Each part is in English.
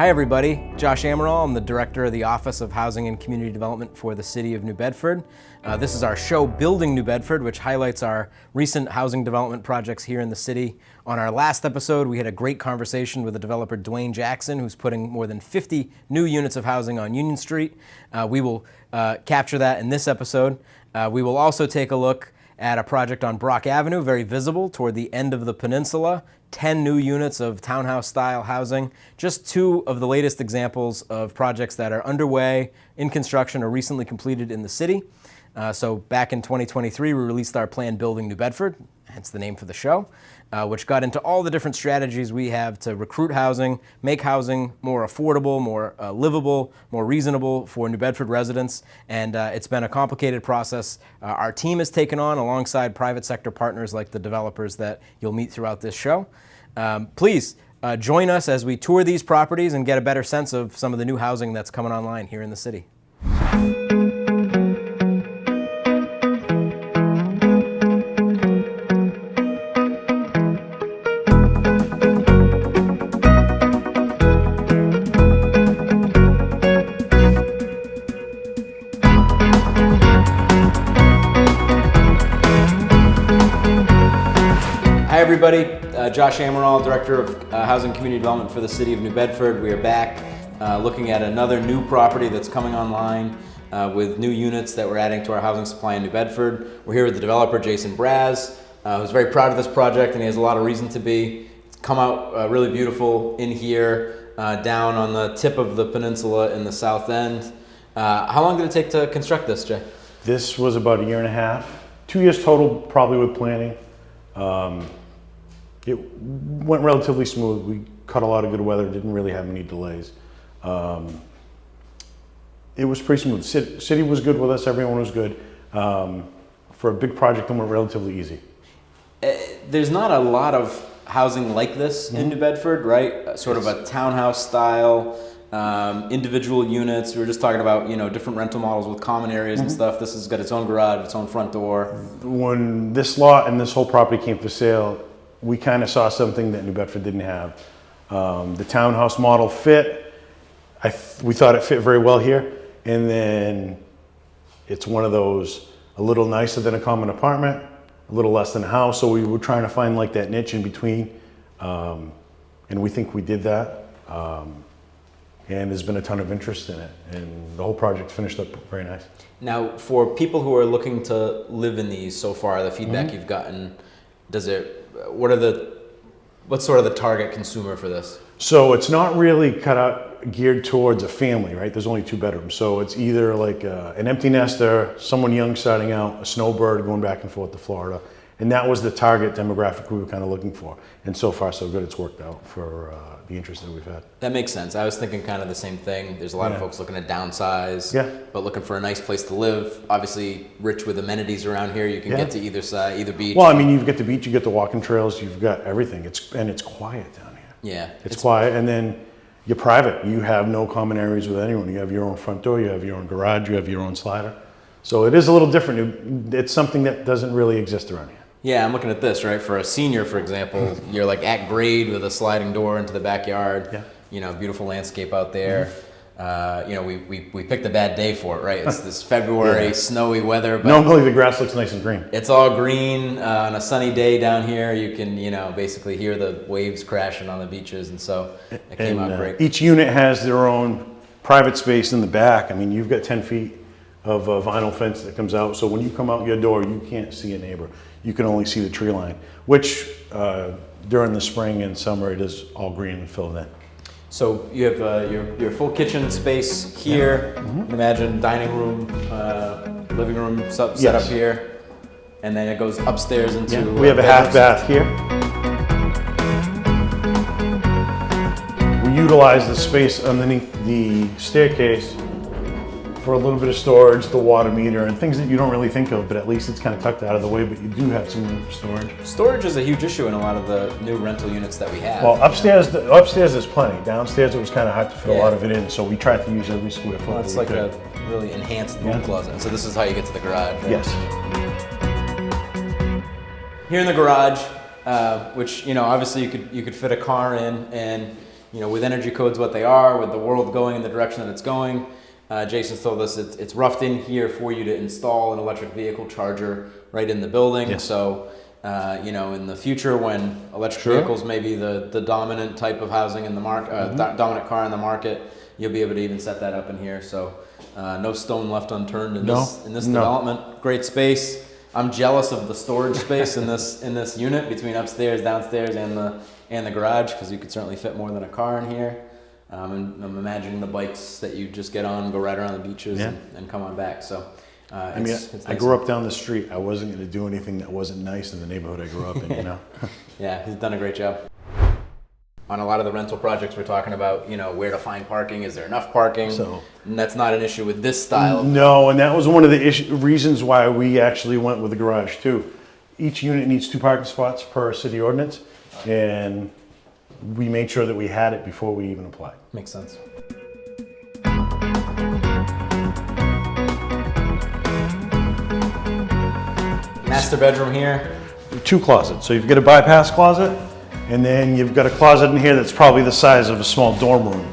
Hi everybody, Josh Amaral. I'm the Director of the Office of Housing and Community Development for the City of New Bedford. This is our show, Building New Bedford, which highlights our recent housing development projects here in the city. On our last episode, we had a great conversation with the developer Dwayne Jackson, who's putting more than 50 new units of housing on Union Street. We will capture that in this episode. We will also take a look at a project on Brock Avenue, very visible toward the end of the peninsula. 10 new units of townhouse-style housing, just two of the latest examples of projects that are underway, in construction, or recently completed in the city. So back in 2023, we released our plan Building New Bedford, hence the name for the show, which got into all the different strategies we have to recruit housing, make housing more affordable, more livable, more reasonable for New Bedford residents. And it's been a complicated process. Our team has taken on alongside private sector partners like the developers that you'll meet throughout this show. Please join us as we tour these properties and get a better sense of some of the new housing that's coming online here in the city. Hi everybody, Josh Amaral, Director of Housing Community Development for the City of New Bedford. We are back looking at another new property that's coming online with new units that we're adding to our housing supply in New Bedford. We're here with the developer, Jason Braz, who's very proud of this project, and he has a lot of reason to be. It's come out really beautiful in here, down on the tip of the peninsula in the south end. How long did it take to construct this, Jay? This was about a year and a half, 2 years total, probably with planning. It went relatively smooth. We caught a lot of good weather, didn't really have any delays. It was pretty smooth. City was good with us, everyone was good. For a big project, it went relatively easy. There's not a lot of housing like this in New Bedford, right? Sort of a townhouse style, individual units. We were just talking about, different rental models with common areas and stuff. This has got its own garage, its own front door. When this lot and this whole property came for sale, we kind of saw something that New Bedford didn't have. The townhouse model fit. We thought it fit very well here. And then it's one of those, a little nicer than a common apartment, a little less than a house. So we were trying to find like that niche in between. And we think we did that. And there's been a ton of interest in it. And the whole project finished up very nice. Now, for people who are looking to live in these so far, the feedback you've gotten, what's sort of the target consumer for this? So it's not really geared towards a family, right? There's only 2 bedrooms. So it's either like an empty nester, someone young starting out, a snowbird going back and forth to Florida. And that was the target demographic we were kind of looking for. And so far, so good. It's worked out for the interest that we've had. That makes sense. I was thinking kind of the same thing. There's a lot of folks looking to downsize, but looking for a nice place to live. Obviously, rich with amenities around here. You can get to either side, either beach. Well, I mean, you've got the beach, you get the walking trails, you've got everything. It's quiet down here. Yeah. It's quiet, and then you're private. You have no common areas with anyone. You have your own front door, you have your own garage, you have your own slider. So it is a little different. It's something that doesn't really exist around here. Yeah, I'm looking at this, right? For a senior, for example, you're like at grade with a sliding door into the backyard. Yeah. Beautiful landscape out there. We picked a bad day for it, right? It's this February, snowy weather. But normally the grass looks nice and green. It's all green. On a sunny day down here, you can, basically hear the waves crashing on the beaches. And so it came out great. Each unit has their own private space in the back. I mean, you've got 10 feet of a vinyl fence that comes out. So when you come out your door, you can't see a neighbor. You can only see the tree line, which during the spring and summer, it is all green and filled in. So you have your full kitchen space here. Imagine dining room, living room set up here. And then it goes upstairs into... We have a half bath here. We utilize the space underneath the staircase for a little bit of storage, the water meter, and things that you don't really think of, but at least it's kind of tucked out of the way, but you do have some room for storage. Storage is a huge issue in a lot of the new rental units that we have. Well, upstairs there's plenty. Downstairs it was kind of hard to fit a lot of it in, so we tried to use every square foot. Well, it's like a really enhanced room closet. So this is how you get to the garage, right? Yes. Here in the garage, which obviously you could fit a car in, and with energy codes what they are, with the world going in the direction that it's going, Jason's told us it's roughed in here for you to install an electric vehicle charger right in the building. Yes. So, in the future when electric Sure. vehicles may be the dominant type of housing in the market, dominant car in the market, you'll be able to even set that up in here. So, no stone left unturned in this development. Great space. I'm jealous of the storage space in this unit between upstairs, downstairs, and the garage, because you could certainly fit more than a car in here. And I'm imagining the bikes that you just get on, go right around the beaches, and come on back. So, I grew up down the street. I wasn't going to do anything that wasn't nice in the neighborhood I grew up in. Yeah, he's done a great job. On a lot of the rental projects we're talking about, where to find parking, is there enough parking? And that's not an issue with this style. No, and that was one of the reasons why we actually went with the garage too. Each unit needs 2 parking spots per city ordinance, and we made sure that we had it before we even applied. Makes sense. Master bedroom here. 2 closets. So you've got a bypass closet, and then you've got a closet in here that's probably the size of a small dorm room.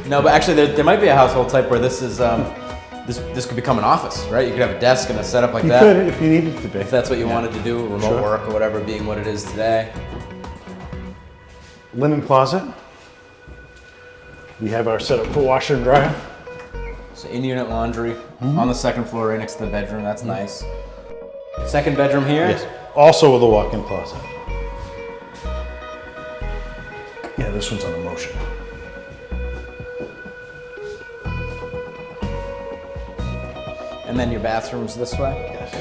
No, but actually there might be a household type where this is this could become an office, right? You could have a desk and a setup like that. You could if you needed to be. If that's what you wanted to do, remote work or whatever being what it is today. Linen closet. We have our setup for washer and dryer. So in-unit laundry on the second floor right next to the bedroom. That's nice. Second bedroom here. Yes. Also with a walk-in closet. Yeah, this one's on a motion. And then your bathrooms this way. Yes.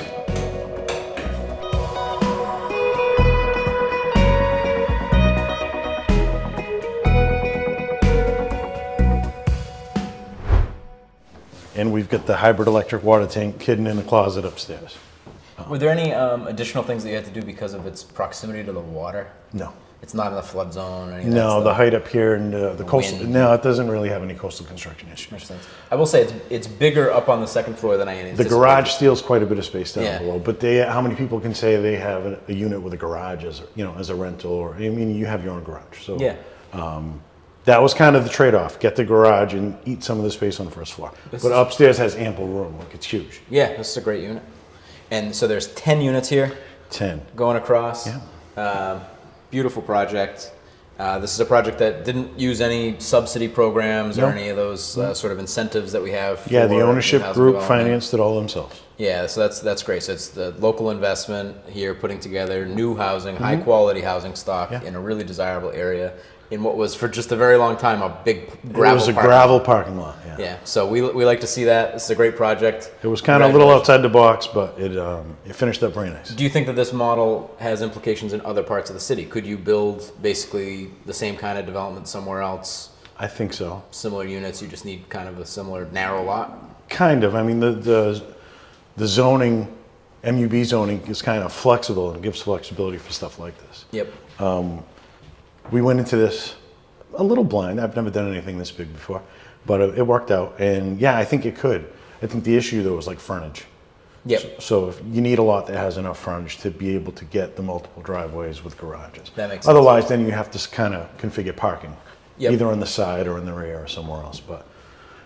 And we've got the hybrid electric water tank hidden in the closet upstairs. Were there any additional things that you had to do because of its proximity to the water? No. It's not in the flood zone or anything? No, the height up here and the coastal, wind. no, it doesn't really have any coastal construction issues. Makes sense. I will say it's bigger up on the second floor than I The anticipated. garage steals quite a bit of space down Yeah. below, but how many people can say they have a unit with a garage as a rental, or, I mean, you have your own garage. So Yeah. that was kind of the trade-off, get the garage and eat some of the space on the first floor. But upstairs has ample room, like it's huge. Yeah, this is a great unit. And so there's 10 units here 10. going across. Yeah. Beautiful project. This is a project that didn't use any subsidy programs or No. any of those sort of incentives that we have. Yeah, the for ownership housing group development. financed it all themselves. Yeah, so that's great. So it's the local investment here, putting together new housing, high quality housing stock in a really desirable area in what was for just a very long time a big gravel. It was a parking gravel lot. parking lot. Yeah. Yeah, so we like to see that. This is a great project. It was kind of a little outside the box, but it finished up very nice. Do you think that this model has implications in other parts of the city? Could you build basically the same kind of development somewhere else? I think so. Similar units, you just need kind of a similar narrow lot? Kind of. I mean, the zoning, MUB zoning is kind of flexible and gives flexibility for stuff like this. Yep. We went into this a little blind. I've never done anything this big before, but it worked out. And yeah, I think it could. I think the issue though was like frontage. Yep. So if you need a lot that has enough frontage to be able to get the multiple driveways with garages. That makes sense. Otherwise, then you have to kind of configure parking, Yep. either on the side or in the rear or somewhere else. But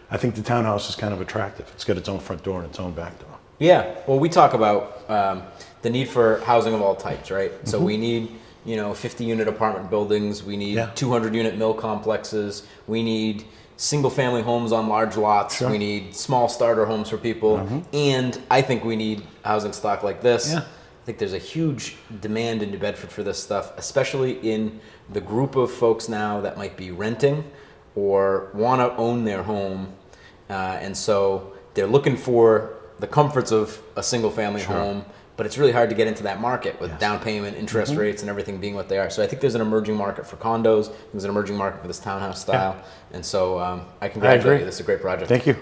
I think the townhouse is kind of attractive. It's got its own front door and its own back door. Yeah, well, we talk about the need for housing of all types, right? So we need 50-unit apartment buildings. We need 200-unit mill complexes. We need single-family homes on large lots. Sure. We need small starter homes for people. And I think we need housing stock like this. Yeah. I think there's a huge demand in New Bedford for this stuff, especially in the group of folks now that might be renting or want to own their home. And so they're looking for the comforts of a single-family home, but it's really hard to get into that market with down payment, interest rates, and everything being what they are. So I think there's an emerging market for condos. There's an emerging market for this townhouse style. And so I congratulate you. This is a great project. Thank you.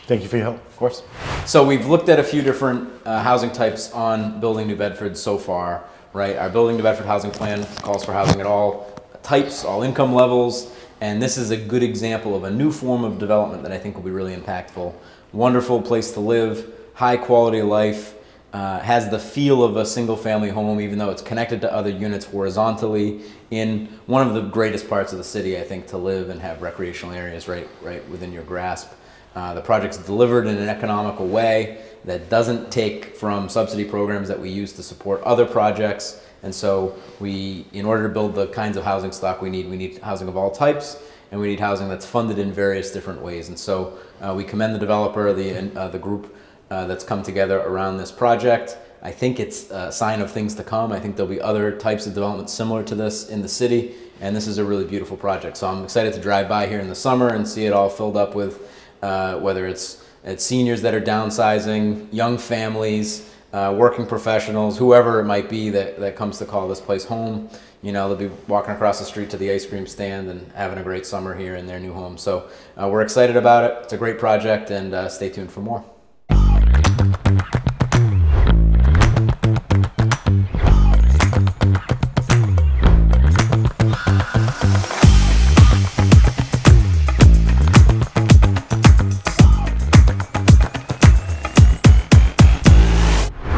Thank you for your help. Of course. So we've looked at a few different housing types on Building New Bedford so far, right? Our Building New Bedford housing plan calls for housing at all types, all income levels, and this is a good example of a new form of development that I think will be really impactful. Wonderful place to live, high quality of life, has the feel of a single-family home, even though it's connected to other units horizontally in one of the greatest parts of the city, I think, to live and have recreational areas right within your grasp. The project's delivered in an economical way that doesn't take from subsidy programs that we use to support other projects. And so in order to build the kinds of housing stock we need housing of all types, and we need housing that's funded in various different ways. And so we commend the developer, the group that's come together around this project. I think it's a sign of things to come. I think there'll be other types of development similar to this in the city, and this is a really beautiful project. So I'm excited to drive by here in the summer and see it all filled up with whether it's seniors that are downsizing, young families, working professionals, whoever it might be that comes to call this place home. You know, they'll be walking across the street to the ice cream stand and having a great summer here in their new home. So we're excited about it. It's a great project, and stay tuned for more.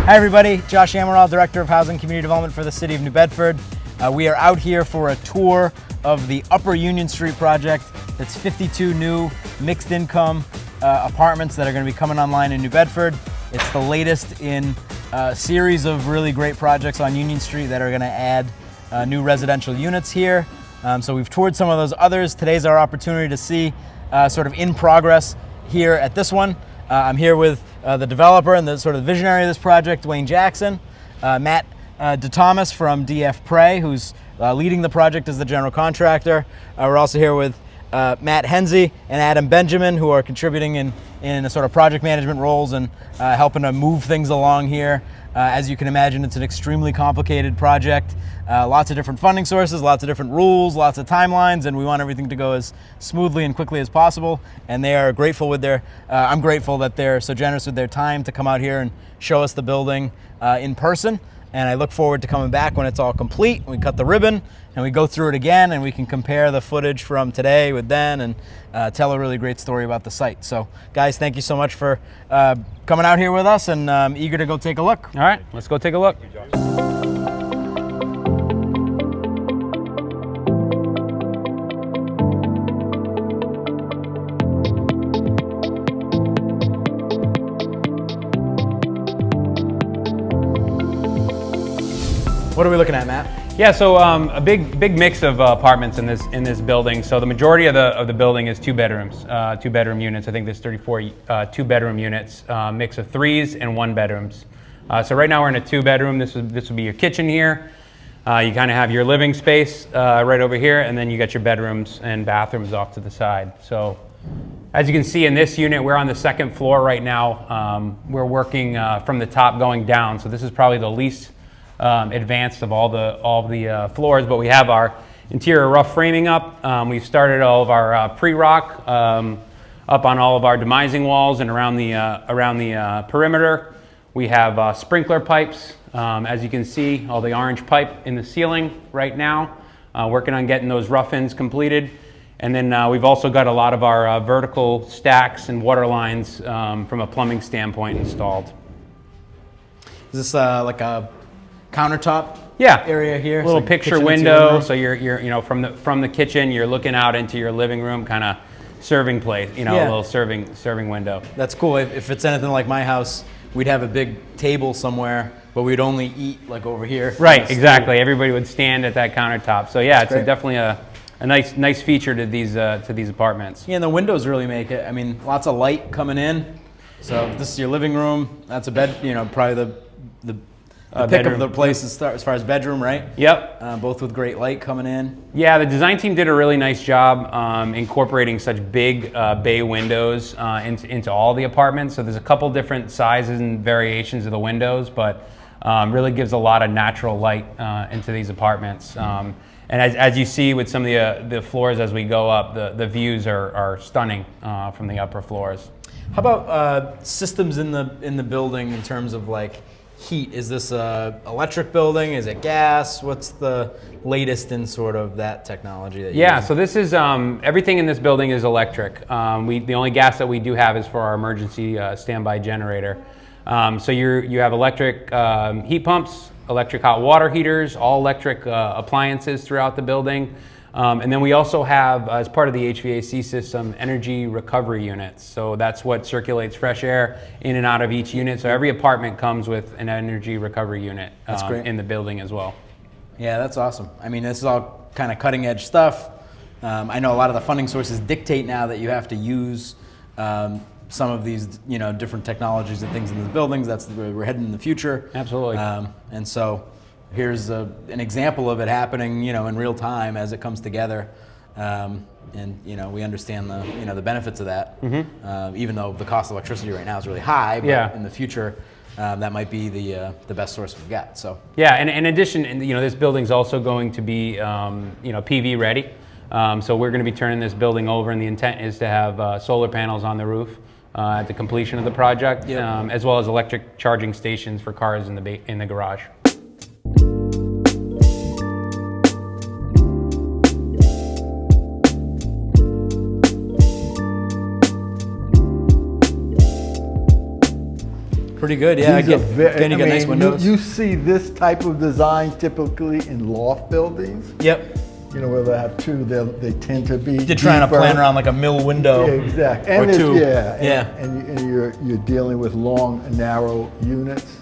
Hi everybody, Josh Amaral, Director of Housing and Community Development for the City of New Bedford. We are out here for a tour of the Upper Union Street project. It's 52 new mixed income apartments that are going to be coming online in New Bedford. It's the latest in a series of really great projects on Union Street that are going to add new residential units here. So we've toured some of those others. Today's our opportunity to see sort of in progress here at this one. I'm here with the developer and the sort of visionary of this project, Dwayne Jackson, Matt DeThomas from DF Prey, who's leading the project as the general contractor. We're also here with Matt Hensey and Adam Benjamin, who are contributing in a sort of project management roles and helping to move things along here. As you can imagine, it's an extremely complicated project. Lots of different funding sources, lots of different rules, lots of timelines, and we want everything to go as smoothly and quickly as possible. And they are grateful with I'm grateful that they're so generous with their time to come out here and show us the building in person. And I look forward to coming back when it's all complete. We cut the ribbon and we go through it again, and we can compare the footage from today with then and tell a really great story about the site. So guys, thank you so much for coming out here with us, and I'm eager to go take a look. All right, let's go take a look. What are we looking at, Matt? Yeah, so a big mix of apartments in this building. So the majority of the building is two bedrooms, 2-bedroom units. I think there's 34 2-bedroom units, mix of 3s and 1-bedrooms. So right now we're in a 2-bedroom. This would be your kitchen here. You kind of have your living space right over here, and then you got your bedrooms and bathrooms off to the side. So as you can see in this unit, we're on the 2nd floor right now. We're working from the top going down. So this is probably the least advanced of all the floors, but we have our interior rough framing up. We've started all of our pre-rock up on all of our demising walls and around the perimeter. We have sprinkler pipes, as you can see, all the orange pipe in the ceiling right now. Working on getting those rough ends completed. And then we've also got a lot of our vertical stacks and water lines from a plumbing standpoint installed. Is this like a countertop area here? A little picture window, so you're you know, from the kitchen, you're looking out into your living room, kind of serving place, you know, a little serving window. That's cool. If it's anything like my house, we'd have a big table somewhere, but we'd only eat like over here. Right, exactly. Everybody would stand at that countertop. So yeah, it's definitely a nice feature to these apartments. Yeah, and the windows really make it. I mean, lots of light coming in. So this is your living room. That's a bed. You know, probably the pick of the place as far as bedroom, right? Yep. Both with great light coming in. Yeah, the design team did a really nice job incorporating such big bay windows into all the apartments. So there's a couple different sizes and variations of the windows, but really gives a lot of natural light into these apartments. And as you see with some of the floors as we go up, the views are stunning from the upper floors. How about systems in the building in terms of like heat? Is this a electric building? Is it gas? What's the latest in sort of that technology that you use? So this is everything in this building is electric. The only gas that we do have is for our emergency standby generator. So you have electric heat pumps, electric hot water heaters, all electric appliances throughout the building. And then we also have, as part of the HVAC system, energy recovery units. So that's what circulates fresh air in and out of each unit. So every apartment comes with an energy recovery unit in the building as well. Yeah, that's awesome. I mean, this is all kind of cutting edge stuff. I know a lot of the funding sources dictate now that you have to use some of these, different technologies and things in the buildings. That's where we're heading in the future. Absolutely. And so here's an example of it happening, in real time as it comes together. And we understand the benefits of that. Even though the cost of electricity right now is really high, but in the future, that might be the best source we've got. So yeah, and in addition, this building's also going to be PV ready. So we're going to be turning this building over, and the intent is to have solar panels on the roof at the completion of the project, as well as electric charging stations for cars in the garage. pretty good, yeah. These are Again, you got nice windows. You see this type of design typically in loft buildings. Yep. Where they have two, they tend to be You're trying to deeper. plan around like a mill window. Yeah, exactly. Or And it's- two. Yeah. And you're dealing with long, narrow units.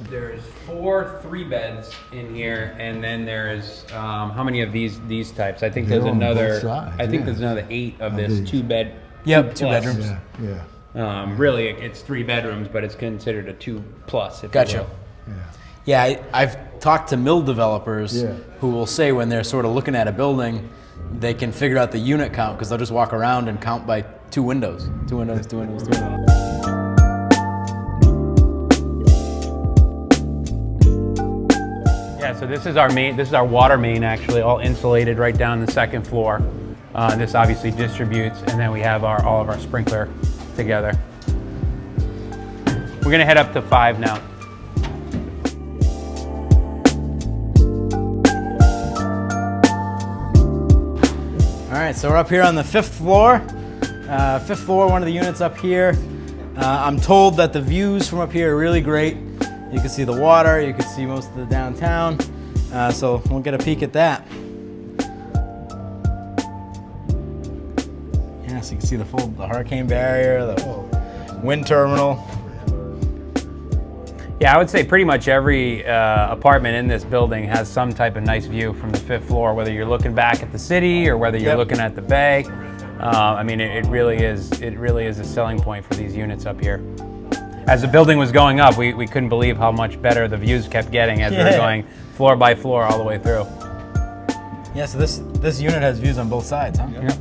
There's 4 3-beds in here, and then there's how many of these types? I think They're there's on both another. sides, I think yeah. there's another 8 of this these. 2-bed. Yep, 2 plus. bedrooms. Yeah. Really, it's 3 bedrooms, but it's considered a 2+. If Gotcha. you will. Yeah, I've talked to mill developers Yeah. who will say when they're sort of looking at a building, they can figure out the unit count because they'll just walk around and count by 2 windows. 2 windows, 2 windows, 2 windows. Yeah, so this is our main. This is our water main, actually, all insulated right down the 2nd floor. This obviously distributes, and then we have all of our sprinkler together. We're gonna head up to 5 now. All right, so we're up here on the 5th floor. 5th floor, one of the units up here. I'm told that the views from up here are really great. You can see the water, you can see most of the downtown. So we'll get a peek at that. Yeah, so you can see the hurricane barrier, the wind terminal. Yeah, I would say pretty much every apartment in this building has some type of nice view from the 5th floor, whether you're looking back at the city or whether you're looking at the bay. I mean, it really is a selling point for these units up here. As the building was going up, we couldn't believe how much better the views kept getting as we were going floor by floor all the way through. Yeah, so this unit has views on both sides, huh? Yep.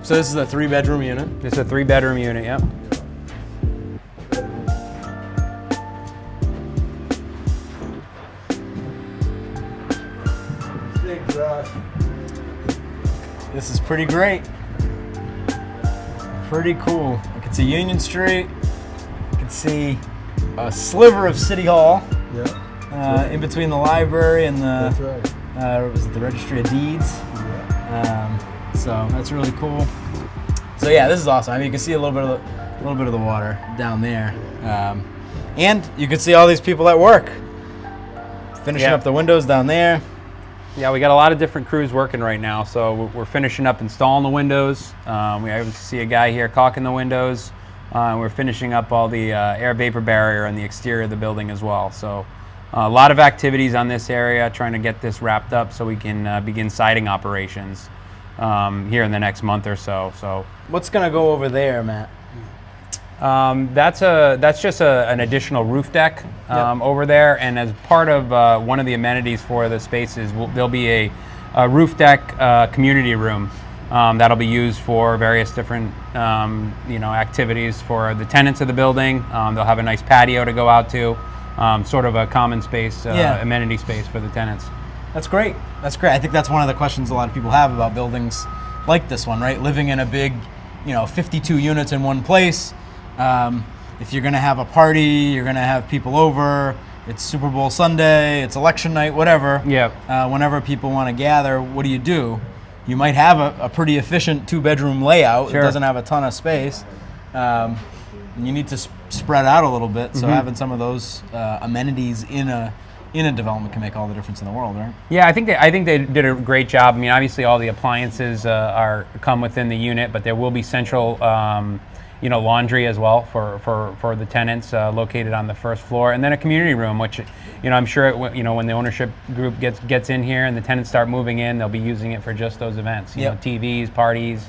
So this is a 3-bedroom unit. This is a 3-bedroom unit, yep. This is pretty great. Pretty cool. You can see Union Street. You can see a sliver of City Hall in between the library and That's the right. was it the Registry of Deeds. So that's really cool. So yeah, this is awesome. I mean, you can see a little bit of the water down there, and you can see all these people at work finishing up the windows down there. Yeah, we got a lot of different crews working right now, so we're finishing up installing the windows. We obviously see a guy here caulking the windows. We're finishing up all the air vapor barrier on the exterior of the building as well. So a lot of activities on this area, trying to get this wrapped up so we can begin siding operations here in the next month or so. So What's gonna go over there, Matt? that's just an additional roof deck over there, and as part of one of the amenities for the spaces, there'll be a roof deck community room that'll be used for various different activities for the tenants of the building. They'll have a nice patio to go out to, sort of a common space, amenity space for the tenants. That's great. That's great. I think that's one of the questions a lot of people have about buildings like this one, right? Living in a big, 52 units in one place. If you're going to have a party, you're going to have people over, it's Super Bowl Sunday, it's election night, whatever. Whenever people want to gather, what do? You might have a pretty efficient 2-bedroom layout. Sure. It doesn't have a ton of space. And you need to spread out a little bit, so having some of those amenities in a development can make all the difference in the world, right? Yeah, I think they did a great job. I mean, obviously all the appliances come within the unit, but there will be central laundry as well for the tenants located on the first floor, and then a community room, which I'm sure when the ownership group gets in here and the tenants start moving in, they'll be using it for just those events. You know, TVs, parties,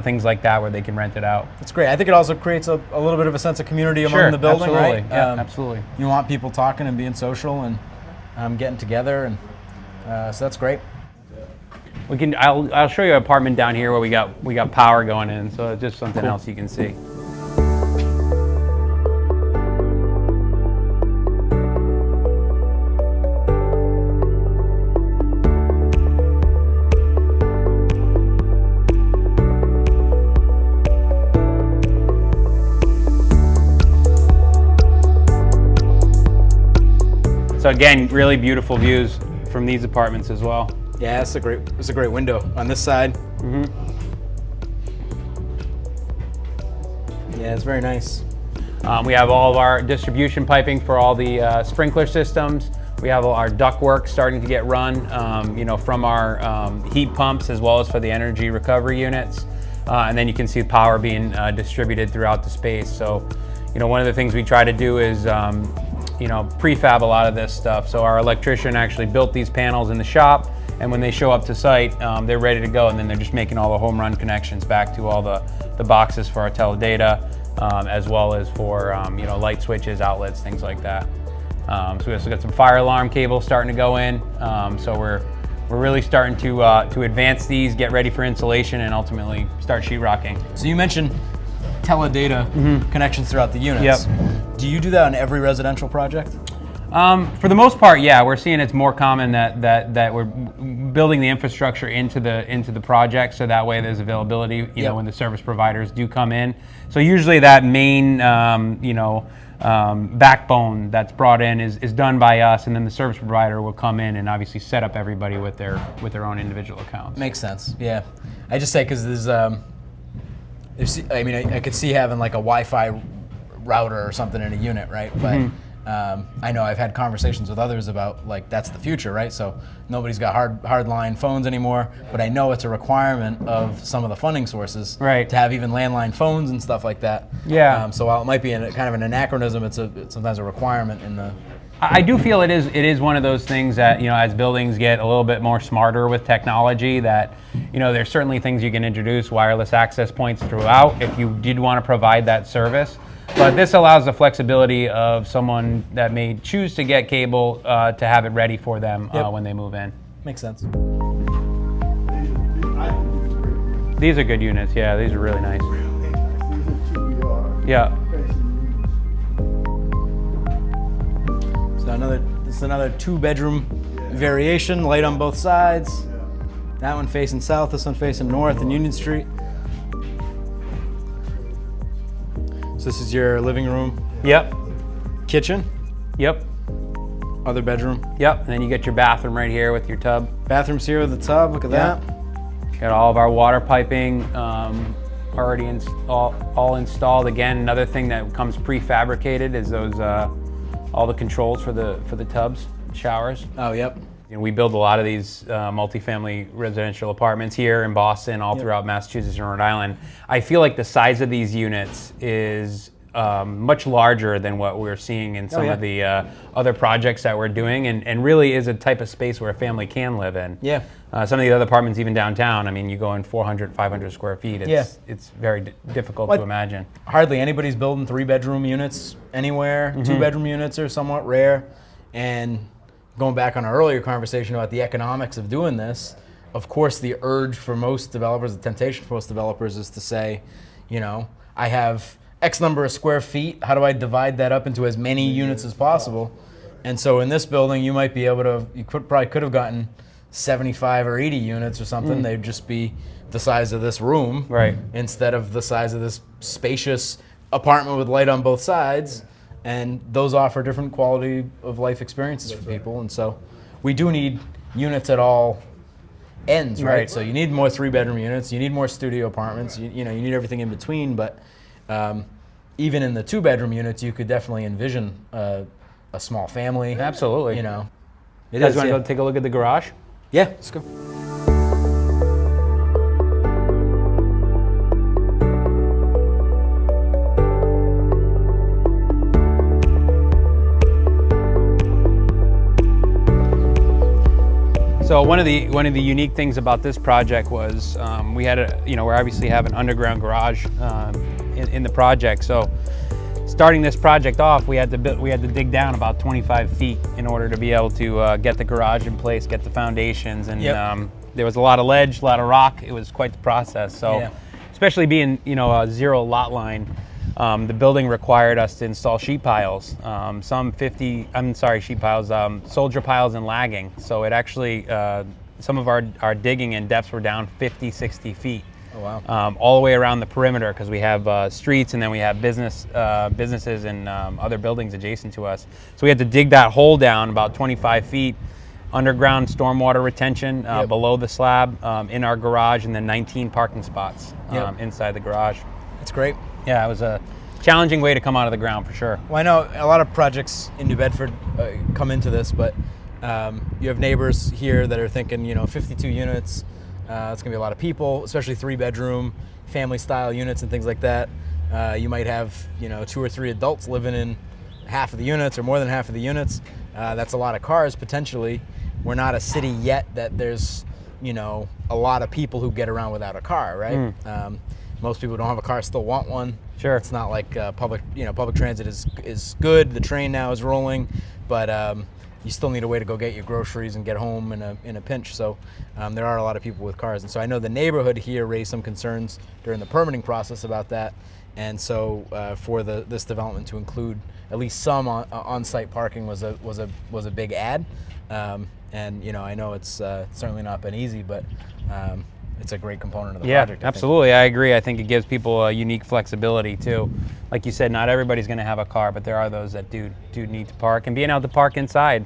things like that where they can rent it out. That's great. I think it also creates a little bit of a sense of community among the building, absolutely. right? Yeah, absolutely. You want people talking and being social and getting together, and so that's great. I'll show you an apartment down here where we got power going in, so it's just something else you can see. So again, really beautiful views from these apartments as well. Yeah, it's a great window on this side. Yeah, it's very nice. We have all of our distribution piping for all the sprinkler systems. We have our ductwork starting to get run, from our heat pumps as well as for the energy recovery units. And then you can see the power being distributed throughout the space. So, one of the things we try to do is prefab a lot of this stuff. So our electrician actually built these panels in the shop, and when they show up to site, they're ready to go, and then they're just making all the home run connections back to all the boxes for our teledata, as well as for light switches, outlets, things like that. So we also got some fire alarm cables starting to go in. So we're really starting to advance these, get ready for installation, and ultimately start sheetrocking. So you mentioned teledata connections throughout the units. Yep. Do you do that on every residential project? For the most part, yeah. We're seeing it's more common that we're building the infrastructure into the project, so that way there's availability, when the service providers do come in. So usually that main, backbone that's brought in is done by us, and then the service provider will come in and obviously set up everybody with their own individual accounts. Makes sense. Yeah, I just say because there's, I could see having like a Wi-Fi router or something in a unit, right? But I know I've had conversations with others about that's the future, right? So nobody's got hardline phones anymore, but I know it's a requirement of some of the funding sources, right, to have even landline phones and stuff like that. Yeah. So while it might be kind of an anachronism, it's sometimes a requirement in the. I do feel it is one of those things that, as buildings get a little bit more smarter with technology, that, there's certainly things you can introduce, wireless access points throughout if you did want to provide that service. But this allows the flexibility of someone that may choose to get cable to have it ready for them when they move in. Makes sense. These are good units, yeah, these are really nice. These are 2BR. Yeah. So another 2-bedroom variation, light on both sides. That one facing south, this one facing north in Union Street. So this is your living room. Yep. Kitchen. Yep. Other bedroom. Yep. And then you get your bathroom right here with your tub. Bathroom's here with the tub. Look at that. Got all of our water piping already all installed. Again, another thing that comes prefabricated is those all the controls for the tubs, showers. Oh, yep. We build a lot of these multifamily residential apartments here in Boston, all throughout Massachusetts and Rhode Island. I feel like the size of these units is much larger than what we're seeing in some of the other projects that we're doing, and really is a type of space where a family can live in. Yeah. Some of the other apartments, even downtown, I mean, you go in 400, 500 square feet. It's very difficult to imagine. Hardly anybody's building 3-bedroom units anywhere. 2-bedroom units are somewhat rare. And going back on our earlier conversation about the economics of doing this, of course the urge for most developers, the temptation for most developers is to say, I have X number of square feet, how do I divide that up into as many units as possible? And so in this building, you might be able to, probably could have gotten 75 or 80 units or something. They'd just be the size of this room, right, instead of the size of this spacious apartment with light on both sides. And those offer different quality of life experiences for people. And so we do need units at all ends, right? So you need more 3-bedroom units, you need more studio apartments, you need everything in between. But even in the 2-bedroom units, you could definitely envision a small family. Absolutely. You know, You guys want to go take a look at the garage? Yeah, let's go. So one of the unique things about this project was we had we obviously have an underground garage in the project. So starting this project off, we had to dig down about 25 feet in order to be able to get the garage in place, get the foundations, and there was a lot of ledge, a lot of rock. It was quite the process. So especially being a zero lot line, the building required us to install sheet piles, sheet piles, soldier piles and lagging. So it actually, some of our digging and depths were down 50, 60 feet. Oh, wow. All the way around the perimeter, because we have streets and then we have businesses and other buildings adjacent to us. So we had to dig that hole down about 25 feet, underground stormwater retention below the slab in our garage, and then 19 parking spots inside the garage. That's great. Yeah, it was a challenging way to come out of the ground for sure. Well, I know a lot of projects in New Bedford come into this, but you have neighbors here that are thinking, 52 units, it's gonna be a lot of people, especially 3-bedroom, family-style units and things like that. You might have, 2 or 3 adults living in half of the units or more than half of the units. That's a lot of cars potentially. We're not a city yet that there's, a lot of people who get around without a car, right? Most people who don't have a car still want one. Sure. It's not like public transit is good. The train now is rolling, but you still need a way to go get your groceries and get home in a pinch. So there are a lot of people with cars, and so I know the neighborhood here raised some concerns during the permitting process about that. And so for this development to include at least some on-site parking was a big add. And I know it's certainly not been easy, but it's a great component of the project. Yeah, absolutely. I agree. I think it gives people a unique flexibility too. Like you said, not everybody's going to have a car, but there are those that do need to park. And being able to park inside,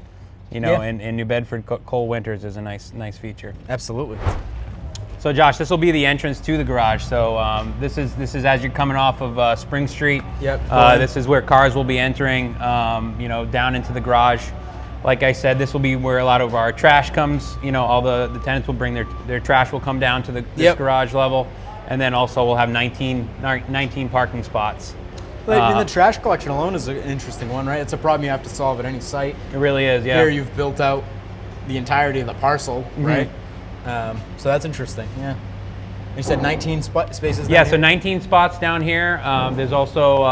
in New Bedford, cold winters is a nice feature. Absolutely. So Josh, this will be the entrance to the garage. So this is as you're coming off of Spring Street. Yep. This is where cars will be entering, down into the garage. Like I said, this will be where a lot of our trash comes. All the tenants will bring their trash will come down to this garage level. And then also we'll have 19 parking spots. But the trash collection alone is an interesting one, right? It's a problem you have to solve at any site. It really is, yeah. Here you've built out the entirety of the parcel, right? So that's interesting, yeah. You said 19 spaces down Yeah, here? so 19 spots down here. There's also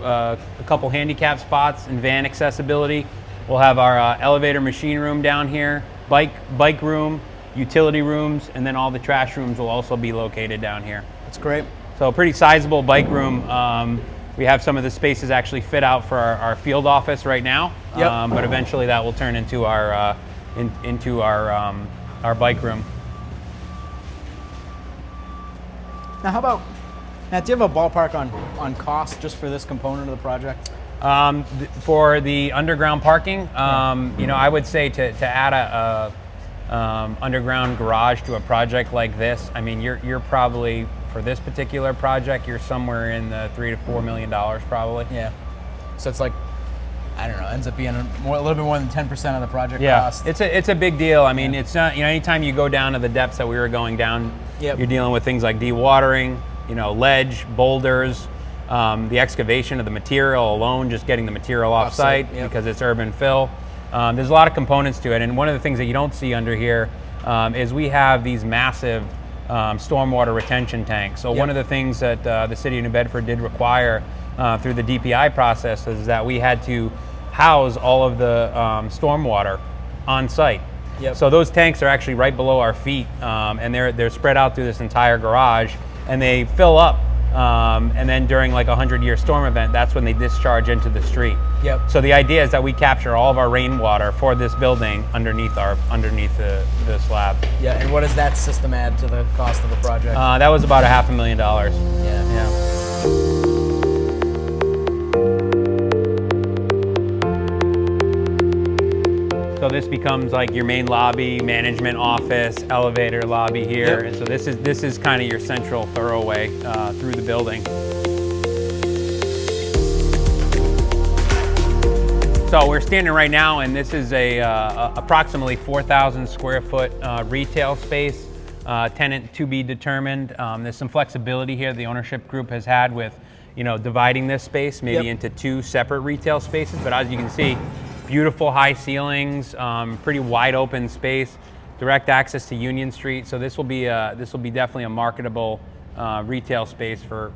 a couple handicap spots and van accessibility. We'll have our elevator machine room down here, bike room, utility rooms, and then all the trash rooms will also be located down here. That's great. So a pretty sizable bike room. We have some of the spaces actually fit out for our field office right now, but eventually that will turn into our bike room. Now do you have a ballpark on cost just for this component of the project? For the underground parking, I would say to add a underground garage to a project like this, I mean, you're probably, for this particular project, you're somewhere in the $3 to $4 million probably. Yeah. So it's like, I don't know, ends up being a little bit more than 10% of the project cost. It's a big deal. I mean, it's not, anytime you go down to the depths that we were going down, you're dealing with things like dewatering, ledge, boulders, the excavation of the material alone, just getting the material off-site because it's urban fill. There's a lot of components to it, and one of the things that you don't see under here is we have these massive stormwater retention tanks. So one of the things that the City of New Bedford did require through the DPI process is that we had to house all of the stormwater on site. So those tanks are actually right below our feet, and they're spread out through this entire garage, and they fill up. And then during like a 100-year storm event, that's when they discharge into the street. So the idea is that we capture all of our rainwater for this building underneath the slab. Yeah, and what does that system add to the cost of the project? That was about $500,000. Yeah. So this becomes like your main lobby, management office, elevator lobby here. And so this is kind of your central thoroughway through the building. So we're standing right now, and this is a approximately 4,000 square foot retail space, tenant to be determined. There's some flexibility here the ownership group has had with, dividing this space maybe into two separate retail spaces. But as you can see, beautiful high ceilings, pretty wide open space, direct access to Union Street. So this will be definitely a marketable retail space for,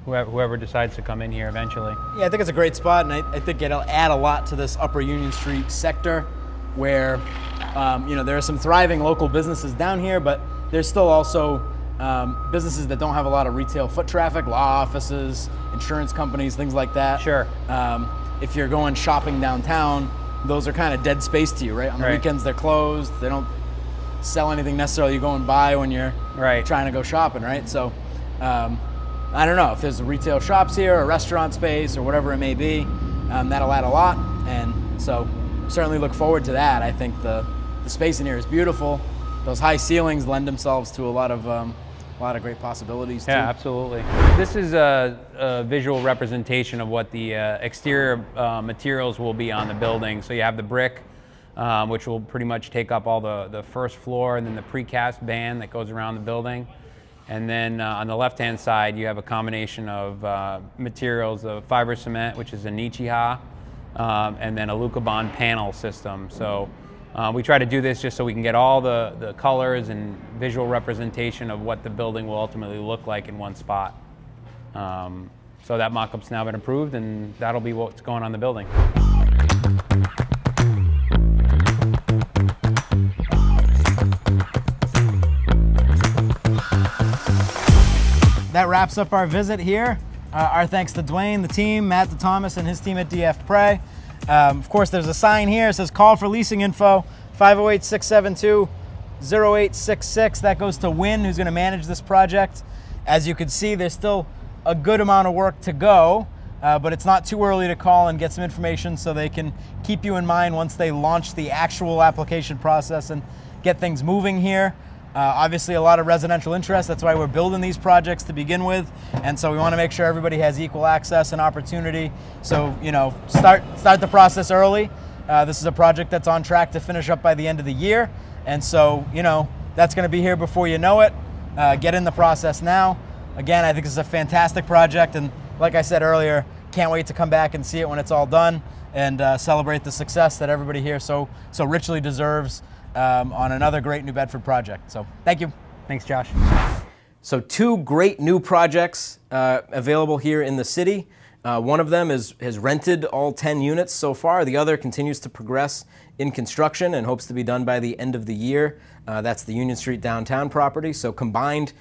whoever decides to come in here eventually. Yeah, I think it's a great spot, and I think it'll add a lot to this Upper Union Street sector where, there are some thriving local businesses down here, but there's still also businesses that don't have a lot of retail foot traffic, law offices, insurance companies, things like that. Sure. If you're going shopping downtown, those are kind of dead space to you, right? On the weekends, they're closed. They don't sell anything necessarily you go and buy when you're trying to go shopping, right? So, I don't know if there's retail shops here, a restaurant space, or whatever it may be. That'll add a lot, and so certainly look forward to that. I think the space in here is beautiful. Those high ceilings lend themselves to a lot of great possibilities. Yeah, too. absolutely. This is a visual representation of what the exterior materials will be on the building. So you have the brick, which will pretty much take up all the first floor, and then the precast band that goes around the building. And then on the left-hand side, you have a combination of materials of fiber cement, which is a Nichiha, and then a Lucabond panel system. So we try to do this just so we can get all the colors and visual representation of what the building will ultimately look like in one spot. So that mock-up's now been approved, and that'll be what's going on the building. That wraps up our visit here. Our thanks to Dwayne, the team, Matt DeThomas, and his team at DF Pre. Of course, there's a sign here. It says call for leasing info, 508-672-0866. That goes to Wynn, who's going to manage this project. As you can see, there's still a good amount of work to go, but it's not too early to call and get some information so they can keep you in mind once they launch the actual application process and get things moving here. Obviously, a lot of residential interest. That's why we're building these projects to begin with. And so we want to make sure everybody has equal access and opportunity. So, start the process early. This is a project that's on track to finish up by the end of the year. And so, that's going to be here before you know it. Get in the process now. Again, I think this is a fantastic project. And like I said earlier, can't wait to come back and see it when it's all done and celebrate the success that everybody here so richly deserves on another great New Bedford project. So thank you. Thanks, Josh. So 2 great new projects available here in the city. One of them has rented all 10 units so far. The other continues to progress in construction and hopes to be done by the end of the year. That's the Union Street downtown property. So combined,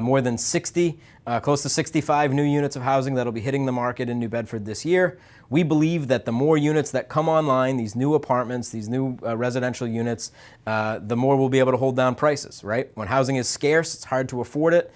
more than 60, close to 65 new units of housing that'll be hitting the market in New Bedford this year. We believe that the more units that come online, these new apartments, these new residential units, the more we'll be able to hold down prices, right? When housing is scarce, it's hard to afford it.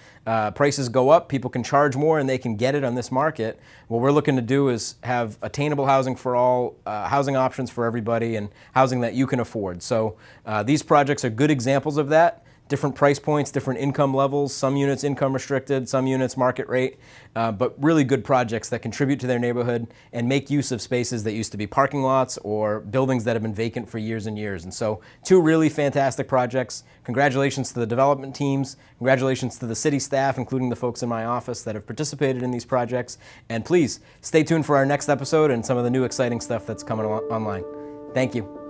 Prices go up, people can charge more and they can get it on this market. What we're looking to do is have attainable housing for all, housing options for everybody, and housing that you can afford. So these projects are good examples of that. Different price points, different income levels, some units income restricted, some units market rate, but really good projects that contribute to their neighborhood and make use of spaces that used to be parking lots or buildings that have been vacant for years and years. And so 2 really fantastic projects. Congratulations to the development teams. Congratulations to the city staff, including the folks in my office that have participated in these projects. And please stay tuned for our next episode and some of the new exciting stuff that's coming online. Thank you.